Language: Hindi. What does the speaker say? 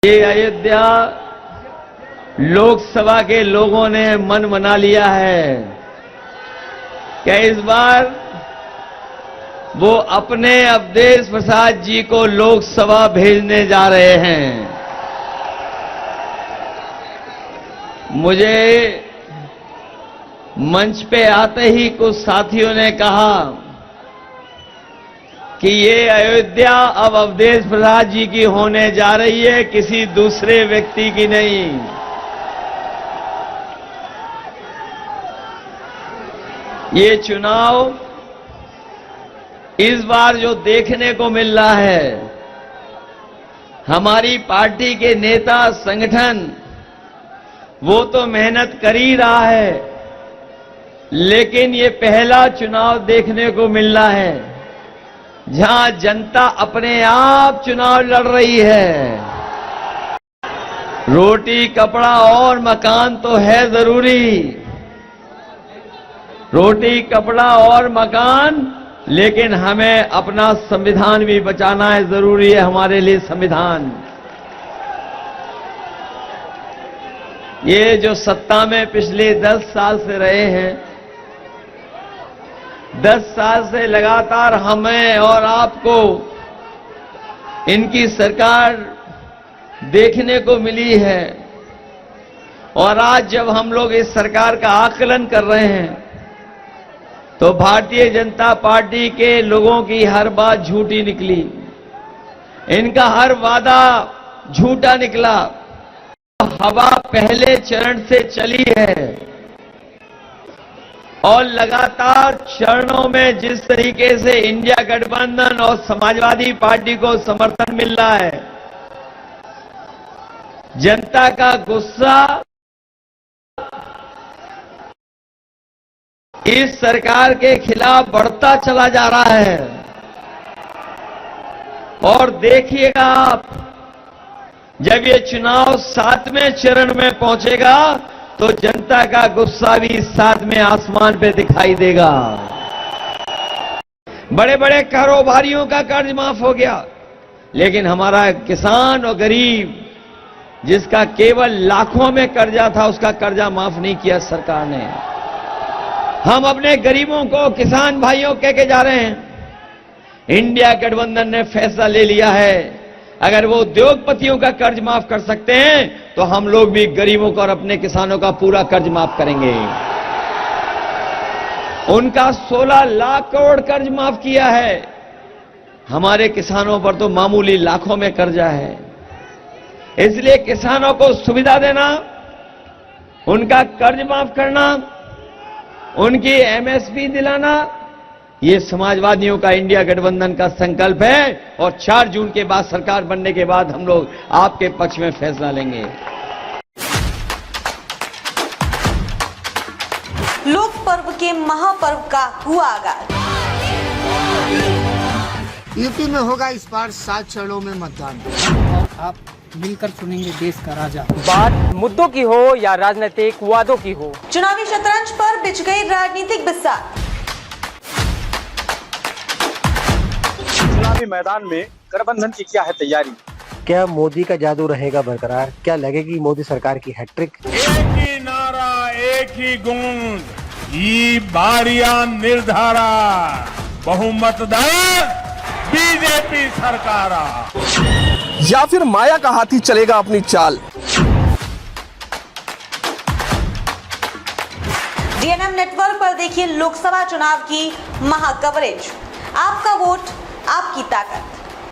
ये अयोध्या लोकसभा के लोगों ने मन बना लिया है कि इस बार वो अपने अवधेश प्रसाद जी को लोकसभा भेजने जा रहे हैं। मुझे मंच पे आते ही कुछ साथियों ने कहा कि ये अयोध्या अब अवधेश प्रसाद जी की होने जा रही है, किसी दूसरे व्यक्ति की नहीं। ये चुनाव इस बार जो देखने को मिल रहा है, हमारी पार्टी के नेता संगठन वो तो मेहनत कर ही रहा है, लेकिन ये पहला चुनाव देखने को मिल रहा है जहां जनता अपने आप चुनाव लड़ रही है। रोटी कपड़ा और मकान तो है जरूरी, रोटी कपड़ा और मकान, लेकिन हमें अपना संविधान भी बचाना है, जरूरी है हमारे लिए संविधान। ये जो सत्ता में पिछले 10 साल से रहे हैं, 10 साल से लगातार हमें और आपको इनकी सरकार देखने को मिली है, और आज जब हम लोग इस सरकार का आकलन कर रहे हैं तो भारतीय जनता पार्टी के लोगों की हर बात झूठी निकली, इनका हर वादा झूठा निकला। हवा पहले चरण से चली है और लगातार चरणों में जिस तरीके से इंडिया गठबंधन और समाजवादी पार्टी को समर्थन मिल रहा है, जनता का गुस्सा इस सरकार के खिलाफ बढ़ता चला जा रहा है। और देखिएगा आप, जब ये चुनाव 7वें चरण में पहुंचेगा तो जनता का गुस्सा भी 7वें आसमान पे दिखाई देगा। बड़े बड़े कारोबारियों का कर्ज माफ हो गया, लेकिन हमारा किसान और गरीब जिसका केवल लाखों में कर्जा था, उसका कर्जा माफ नहीं किया सरकार ने। हम अपने गरीबों को, किसान भाइयों कह के जा रहे हैं, इंडिया गठबंधन ने फैसला ले लिया है, अगर वो उद्योगपतियों का कर्ज माफ कर सकते हैं तो हम लोग भी गरीबों का और अपने किसानों का पूरा कर्ज माफ करेंगे। उनका 16 लाख करोड़ कर्ज माफ किया है, हमारे किसानों पर तो मामूली लाखों में कर्जा है। इसलिए किसानों को सुविधा देना, उनका कर्ज माफ करना, उनकी एमएसपी दिलाना, ये समाजवादियों का इंडिया गठबंधन का संकल्प है। और 4 जून के बाद सरकार बनने के बाद हम लोग आपके पक्ष में फैसला लेंगे। लोक पर्व के महापर्व का हुआ आगाज। यूपी में होगा इस बार 7 चरणों में मतदान। आप मिलकर चुनेंगे देश का राजा। बात मुद्दों की हो या राजनीतिक वादों की हो, चुनावी शतरंज पर बिछ गई राजनीतिक बिस्सात। चुनावी मैदान में गठबंधन की क्या है तैयारी? क्या मोदी का जादू रहेगा बरकरार? क्या लगेगी मोदी सरकार की हैट्रिक? एक ही नारा, एक ही गूंज, ये बारियां निर्धारा, बहुमतदार बीजेपी सरकार। या फिर माया का हाथी चलेगा अपनी चाल? डीएनएम नेटवर्क पर देखिए लोकसभा चुनाव की महा कवरेज। आपका वोट, आपकी ताकत।